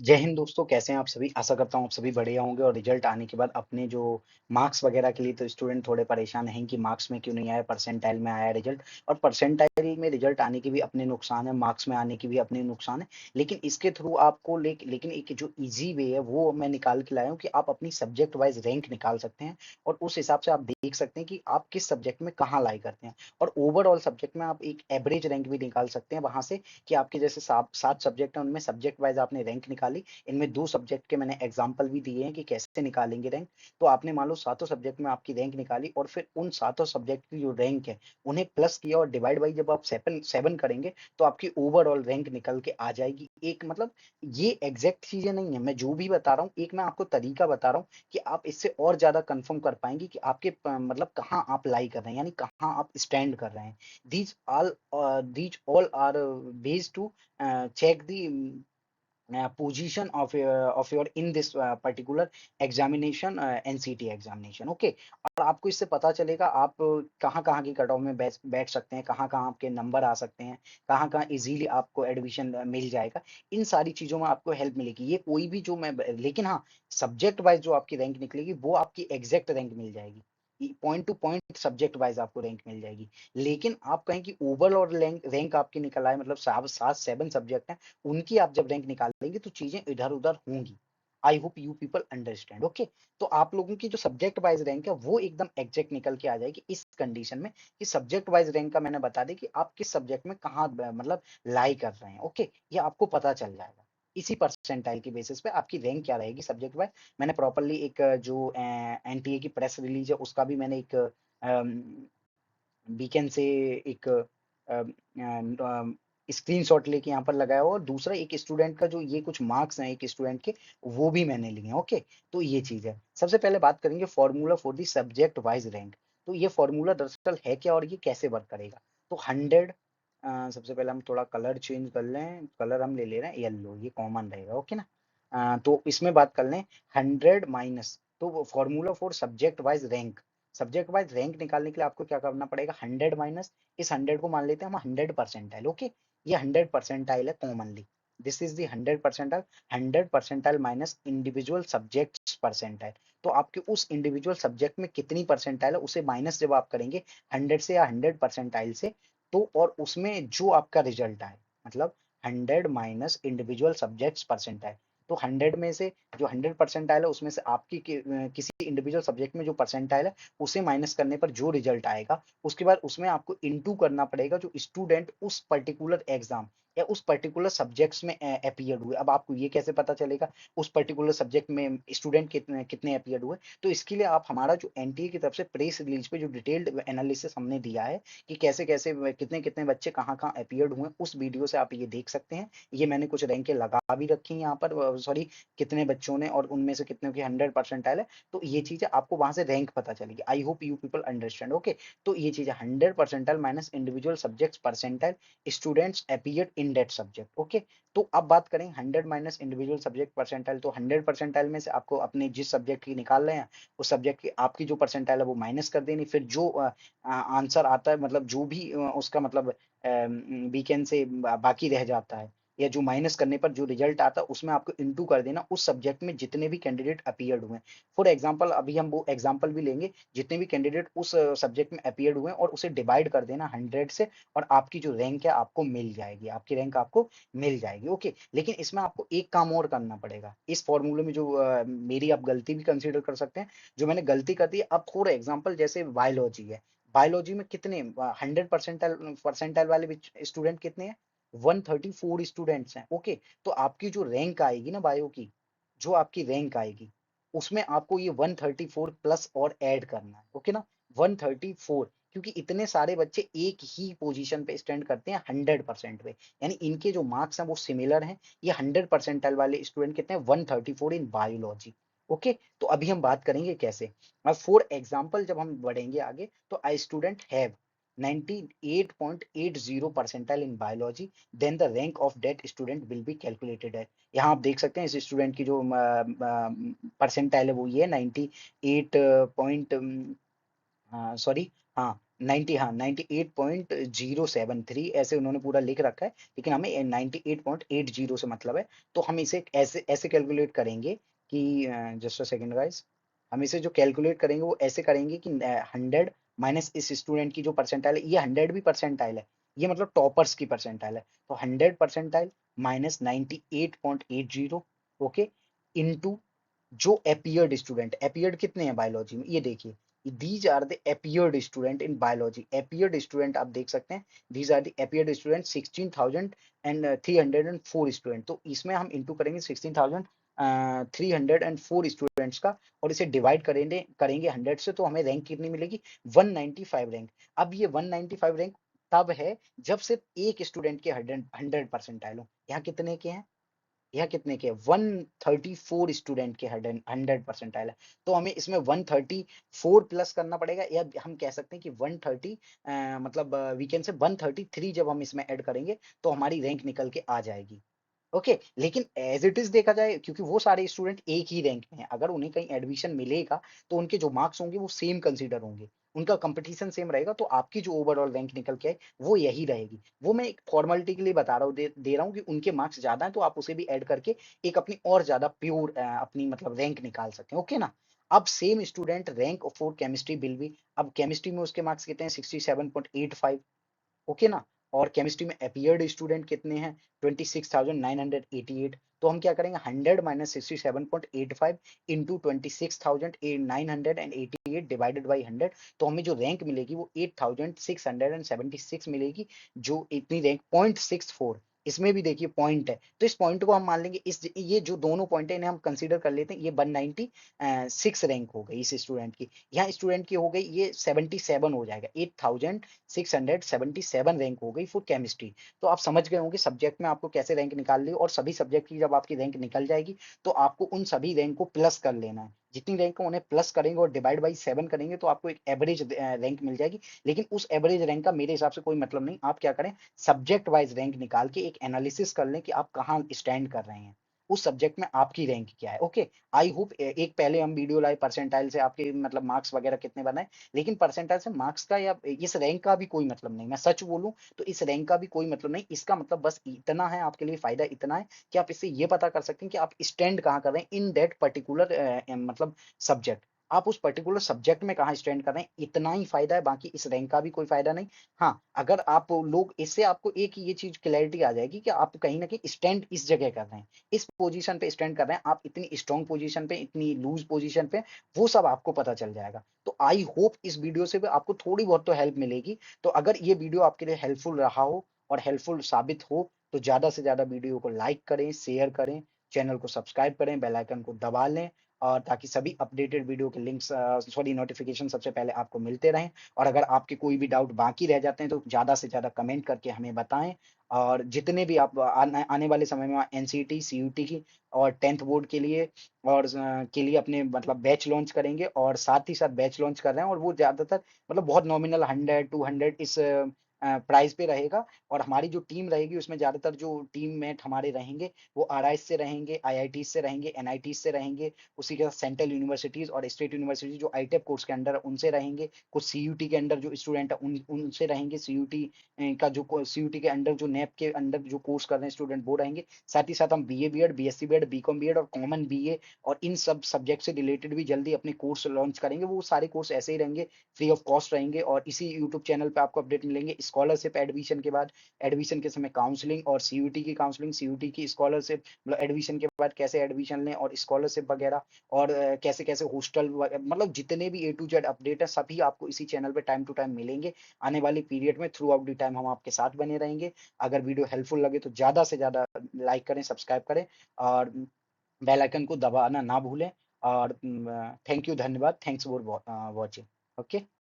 जय हिंद दोस्तों, कैसे हैं आप सभी? आशा करता हूँ आप सभी बढ़िया होंगे और रिजल्ट आने के बाद अपने जो मार्क्स वगैरह के लिए तो स्टूडेंट थोड़े परेशान हैं कि मार्क्स में क्यों नहीं आया, परसेंटाइल में आया रिजल्ट। और परसेंटाइल में रिजल्ट आने के भी अपने नुकसान है, मार्क्स में आने के भी अपने नुकसान है। लेकिन इसके थ्रू आपको लेकिन एक जो ईजी वे है वो मैं निकाल के लाया हूँ कि आप अपनी सब्जेक्ट वाइज रैंक निकाल सकते हैं और उस हिसाब से आप देख सकते हैं कि आप किस सब्जेक्ट में कहाँ लाई करते हैं। और ओवरऑल सब्जेक्ट में आप एक एवरेज रैंक भी निकाल सकते हैं वहां से, कि आपके जैसे 7 सब्जेक्ट हैं, उनमें सब्जेक्ट वाइज आपने रैंक निकाली। इनमें 2 सब्जेक्ट के मैंने एग्जांपल भी दिए हैं कि कैसे निकालेंगे रैंक। तो आपने मान लो सातों सब्जेक्ट में आपकी रैंक निकाली और फिर उन सातों सब्जेक्ट की जो रैंक है उन्हें प्लस किया और डिवाइड बाई जब आप 7 करेंगे तो आपकी ओवरऑल रैंक निकल के आ जाएगी। एक मतलब ये एग्जैक्ट चीजें नहीं है, मैं जो भी बता रहा हूँ एक मैं आपको तरीका बता रहा हूँ कि आप इससे और ज्यादा कंफर्म कर पाएंगे कि आपके मतलब कहाँ आप लाई कर रहे हैं, यानी कहाँ आप स्टैंड कर रहे हैं। These all are ways to check the position of your in this particular examination, NCT examination. Okay, और आपको इससे पता चलेगा आप कहाँ कहाँ की कट ऑफ में बैठ बैठ सकते हैं, कहाँ कहाँ आपके नंबर आ सकते हैं, कहाँ कहाँ इजीली आपको एडमिशन मिल जाएगा। इन सारी चीजों में आपको हेल्प मिलेगी। ये कोई भी जो मैं लेकिन हाँ, सब्जेक्ट वाइज जो आपकी रैंक निकलेगी वो आपकी एग्जैक्ट रैंक मिल जाएगी। Point two point subject wise आपको रैंक मिल जाएगी। लेकिन आप कहें कि ओवरऑल रैंक रैंक आपकी निकल आए, मतलब सात 7 सब्जेक्ट हैं, उनकी आप जब रैंक निकालेंगे तो चीजें इधर उधर होंगी। I hope you people understand. Okay, तो आप लोगों की जो सब्जेक्ट वाइज रैंक है वो एकदम एग्जैक्ट निकल के आ जाएगी इस कंडीशन में कि सब्जेक्ट वाइज रैंक का मैंने बता दी कि आप किस सब्जेक्ट में कहाँ मतलब लाई कर रहे हैं। ओके, ये आपको पता चल जाएगा। इसी परसेंटाइल की बेसिस पे आपकी रैंक क्या रहेगी सब्जेक्ट वाइज। मैंने प्रॉपरली एक जो एनटीए की प्रेस रिलीज है उसका भी मैंने एक वीकेंड से एक स्क्रीनशॉट लेके यहाँ पर लगाया हुआ, और दूसरा एक स्टूडेंट का जो ये कुछ मार्क्स हैं एक स्टूडेंट के, वो भी मैंने लिए हैं। ओके, तो ये चीज है। सबसे पहले बात करेंगे formula for the subject wise rank. तो ये फॉर्मूला दरअसल है क्या और ये कैसे वर्क करेगा। तो 100, सबसे पहले हम थोड़ा कलर चेंज कर लें, कलर हम ले ले रहे हैं येलो, ये कॉमन रहेगा। ओके ना। तो इसमें बात कर लें 100 माइनस, तो formula for subject wise rank, subject wise rank निकालने के लिए आपको क्या करना पड़ेगा, 100 माइनस इस 100 को मान लेते हैं हम 100 परसेंटाइल। ओके, ये 100 परसेंटाइल है commonly, this is the 100 percentile. 100 percentile minus individual subject percentile. तो आपके उस इंडिविजुअल सब्जेक्ट में कितनी परसेंटाइल है उसे माइनस जब आप करेंगे 100 से या 100 परसेंटाइल से, तो और उसमें जो आपका रिजल्ट आए, मतलब 100 माइनस इंडिविजुअल सब्जेक्ट्स परसेंटाइल। तो 100 में से जो 100 परसेंटाइल है उसमें से आपकी किसी इंडिविजुअल सब्जेक्ट में जो परसेंटाइल है उसे माइनस करने पर जो रिजल्ट आएगा, उसके बाद उसमें आपको इनटू करना पड़ेगा जो स्टूडेंट उस पर्टिकुलर एग्जाम या उस पर्टिकुलर सब्जेक्ट्स में अपीयर हुए। अब आपको ये कैसे पता चलेगा उस पर्टिकुलर सब्जेक्ट में स्टूडेंट कितने कितने अपीयर हुए। तो इसके लिए आप हमारा जो एनटीए की तरफ से प्रेस रिलीज पे जो डिटेल्ड एनालिसिस हमने दिया है कि कैसे कैसे कितने कितने बच्चे कहाँ कहाँ अपीयर्ड हुए, उस वीडियो से आप ये देख सकते हैं। ये मैंने कुछ रैंकें लगा भी रखी हैं यहाँ पर, सॉरी, कितने बच्चों ने और उनमें से कितने की 100 परसेंटाइल है। तो ये चीजें आपको वहां से रैंक पता चलेगी। I hope you people understand. Okay, तो ये चीज है 100 percentile minus individual subject percentile students appeared in that subject. Okay, तो अब बात करें 100 माइनस इंडिविजुअल सब्जेक्ट परसेंटाइल, तो 100 परसेंटाइल में से आपको अपने जिस सब्जेक्ट की निकाल रहे हैं उस सब्जेक्ट की आपकी जो परसेंटाइल है वो माइनस कर देनी, फिर जो आंसर आता है, मतलब जो भी उसका मतलब वीकेंड से बाकी रह जाता है या जो माइनस करने पर जो रिजल्ट आता है उसमें आपको इनटू कर देना उस सब्जेक्ट में जितने भी कैंडिडेट अपीयर्ड हुए। फॉर एग्जांपल अभी हम वो एग्जांपल भी लेंगे, जितने भी कैंडिडेट उस सब्जेक्ट में अपीयर्ड हुए और उसे डिवाइड कर देना 100 से, और आपकी जो रैंक है आपको मिल जाएगी, आपकी रैंक आपको मिल जाएगी। ओके, लेकिन इसमें आपको एक काम और करना पड़ेगा इस फॉर्मूले में, जो मेरी आप गलती भी कंसिडर कर सकते हैं, जो मैंने गलती कर दी है। अब फॉर एग्जाम्पल जैसे बायोलॉजी है, बायोलॉजी में कितने 100 परसेंटाइल परसेंटाइल वाले स्टूडेंट कितने हैं, 134 स्टूडेंट्स हैं। ओके, तो आपकी जो रैंक आएगी ना बायो की, जो आपकी रैंक आएगी उसमें आपको ये 134 प्लस और ऐड करना है। ओके ना, 134, क्योंकि इतने सारे बच्चे एक ही पोजीशन पे स्टैंड करते हैं 100% पे, यानी इनके जो मार्क्स हैं वो सिमिलर हैं। ये 100 परसेंटाइल वाले स्टूडेंट कितने हैं, 134 इन बायोलॉजी। ओके, तो अभी हम बात करेंगे कैसे। अब फॉर एग्जाम्पल जब हम बढ़ेंगे आगे, तो I student have 98.80 percentile in biology, then the rank of that student will be calculated है। यहाँ आप देख सकते हैं इस स्टूडेंट की जो परसेंटाइल है वो ये 98 पॉइंट, सॉरी, हाँ 90, हाँ 98.073 ऐसे उन्होंने पूरा लिख रखा है, लेकिन हमें 98.80 से मतलब है। तो हम इसे ऐसे ऐसे कैलकुलेट करेंगे कि जस्ट अ सेकंड गाइस, हम इसे जो कैलकुलेट करेंगे वो ऐसे करेंगे कि 100 माइनस इस स्टूडेंट की जो परसेंटाइल है, ये 100 भी परसेंटाइल है, ये मतलब टॉपर्स की परसेंटाइल है, तो 100 परसेंटाइल माइनस 98.80, ओके, इनटू जो अपीयर्ड स्टूडेंट, अपीयर्ड कितने हैं बायोलॉजी में, ये देखिए, these are the appeared student in biology. Appeared student आप देख सकते हैं, these are the appeared student 16,304 student. तो इसमें हम इंटू करेंगे 16,304 स्टूडेंट्स का, और इसे डिवाइड करेंगे करेंगे 100 से, तो हमें रैंक कितनी मिलेगी, 195 रैंक। अब ये 195 रैंक तब है जब सिर्फ एक स्टूडेंट के 100 परसेंटाइल हो। यहाँ कितने के हैं, यह कितने के 134 स्टूडेंट के 100 परसेंटाइल है, तो हमें इसमें 134 प्लस करना पड़ेगा, या हम कह सकते हैं कि 130, मतलब वीकेंड से 133 जब हम इसमें ऐड करेंगे तो हमारी रैंक निकल के आ जाएगी। ओके, लेकिन एज इट इज देखा जाए, क्योंकि वो सारे स्टूडेंट एक ही रैंक में हैं, अगर उन्हें कहीं एडमिशन मिलेगा तो उनके जो मार्क्स होंगे वो सेम कंसीडर होंगे, उनका कंपटीशन सेम रहेगा, तो आपकी जो ओवरऑल रैंक निकल के आए वो यही रहेगी। वो मैं एक फॉर्मेलिटी के लिए बता रहा हूँ, दे रहा हूँ कि उनके मार्क्स ज्यादा है तो आप उसे भी ऐड करके एक अपनी और ज्यादा प्योर अपनी मतलब रैंक निकाल सकते हैं, ओके ना। अब same student rank for chemistry bill भी, अब केमिस्ट्री में उसके मार्क्स कितने हैं 67.85, ओके ना, और केमिस्ट्री में अपीयर्ड स्टूडेंट कितने हैं 26,988। तो हम क्या करेंगे 100 माइनस 67.85 इंटू 26,988 डिवाइडेड बाई 100, तो हमें जो रैंक मिलेगी वो 8,676 मिलेगी, जो इतनी रैंक 0.64, इसमें भी देखिए पॉइंट है, तो इस पॉइंट को हम मान लेंगे, इस ये जो दोनों पॉइंट है इन्हें हम कंसीडर कर लेते हैं, ये 196 रैंक हो गई इस स्टूडेंट की, यहाँ स्टूडेंट की हो गई ये 77 हो जाएगा, 8,677 रैंक हो गई फॉर केमिस्ट्री। तो आप समझ गए होंगे सब्जेक्ट में आपको कैसे रैंक निकाल ली, और सभी सब्जेक्ट की जब आपकी रैंक निकल जाएगी तो आपको उन सभी रैंक को प्लस कर लेना है, जितनी रैंक को उन्हें प्लस करेंगे और डिवाइड बाई 7 करेंगे तो आपको एक एवरेज रैंक मिल जाएगी। लेकिन उस एवरेज रैंक का मेरे हिसाब से कोई मतलब नहीं, आप क्या करें सब्जेक्ट वाइज रैंक निकाल के एक एनालिसिस कर लें कि आप कहाँ स्टैंड कर रहे हैं, उस सब्जेक्ट में आपकी रैंक क्या है, ओके। आई होप, एक पहले हम वीडियो लाए परसेंटाइल से आपके मतलब मार्क्स वगैरह कितने बनाए, लेकिन परसेंटाइल से मार्क्स का या इस रैंक का भी कोई मतलब नहीं, मैं सच बोलूं तो इस रैंक का भी कोई मतलब नहीं, इसका मतलब बस इतना है, आपके लिए फायदा इतना है कि आप इससे ये पता कर सकते हैं कि आप स्टैंड कहाँ कर रहे हैं इन दैट पर्टिकुलर मतलब सब्जेक्ट, आप उस पर्टिकुलर सब्जेक्ट में कहाँ स्टैंड कर रहे हैं, इतना ही फायदा है, बाकी इस रैंक का भी कोई फायदा नहीं। हाँ, अगर आप लोग इससे आपको एक ये चीज क्लैरिटी आ जाएगी कि आप कहीं ना कहीं स्टैंड इस जगह कर रहे हैं, इस पोजीशन पे स्टैंड कर रहे हैं, आप इतनी स्ट्रॉन्ग पोजीशन पे, इतनी लूज पोजीशन पे, वो सब आपको पता चल जाएगा। तो आई होप इस वीडियो से भी आपको थोड़ी बहुत तो हेल्प मिलेगी। तो अगर ये वीडियो आपके लिए हेल्पफुल रहा हो और हेल्पफुल साबित हो तो ज्यादा से ज्यादा वीडियो को लाइक करें, शेयर करें, चैनल को सब्सक्राइब करें, बेल आइकन को दबा लें, और ताकि सभी अपडेटेड वीडियो के लिंक्स सॉरी नोटिफिकेशन सबसे पहले आपको मिलते रहें। और अगर आपके कोई भी डाउट बाकी रह जाते हैं तो ज्यादा से ज्यादा कमेंट करके हमें बताएं। और जितने भी आप आने वाले समय में एनसीईटी सीयूटी की और 10th बोर्ड के लिए और के लिए अपने मतलब बैच लॉन्च करेंगे, और साथ ही साथ बैच लॉन्च कर रहे हैं, और वो ज्यादातर मतलब बहुत नॉमिनल 100 200 इस प्राइस पे रहेगा। और हमारी जो टीम रहेगी उसमें ज्यादातर जो टीम मेट हमारे रहेंगे वो आरआईएस से रहेंगे, आईआईटी से रहेंगे, एनआईटी से रहेंगे, उसी के साथ सेंट्रल यूनिवर्सिटीज और स्टेट यूनिवर्सिटी जो आईटेप कोर्स के अंडर उनसे रहेंगे, कुछ सीयूटी के अंडर जो स्टूडेंट है उनसे रहेंगे, सीयूटी का जो सीयूटी के अंडर जो नेप के अंडर जो कोर्स कर रहे हैं स्टूडेंट वो रहेंगे। साथ ही साथ हम BA BEd, BSc BEd, BCom BEd और कॉमन बीए और इन सब सब्जेक्ट से रिलेटेड भी जल्दी अपने कोर्स लॉन्च करेंगे। वो सारे कोर्स ऐसे ही रहेंगे, फ्री ऑफ कॉस्ट रहेंगे, और इसी यूट्यूब चैनल पे आपको अपडेट मिलेंगे। स्कॉलरशिप एडमिशन के बाद, एडमिशन के समय काउंसलिंग, और सीयूटी की काउंसलिंग, सीयूटी की स्कॉलरशिप, मतलब एडमिशन के बाद कैसे एडमिशन लें और स्कॉलरशिप वगैरह, और कैसे कैसे हॉस्टल, मतलब जितने भी ए टू जेड अपडेट है सभी आपको इसी चैनल पे टाइम टू टाइम मिलेंगे। आने वाली पीरियड में थ्रू आउट द टाइम हम आपके साथ बने रहेंगे। अगर वीडियो हेल्पफुल लगे तो ज्यादा से ज्यादा लाइक करें, सब्सक्राइब करें, और बेल आइकन को दबाना ना भूलें। और थैंक यू, धन्यवाद, थैंक्स फॉर वॉचिंग। ओके।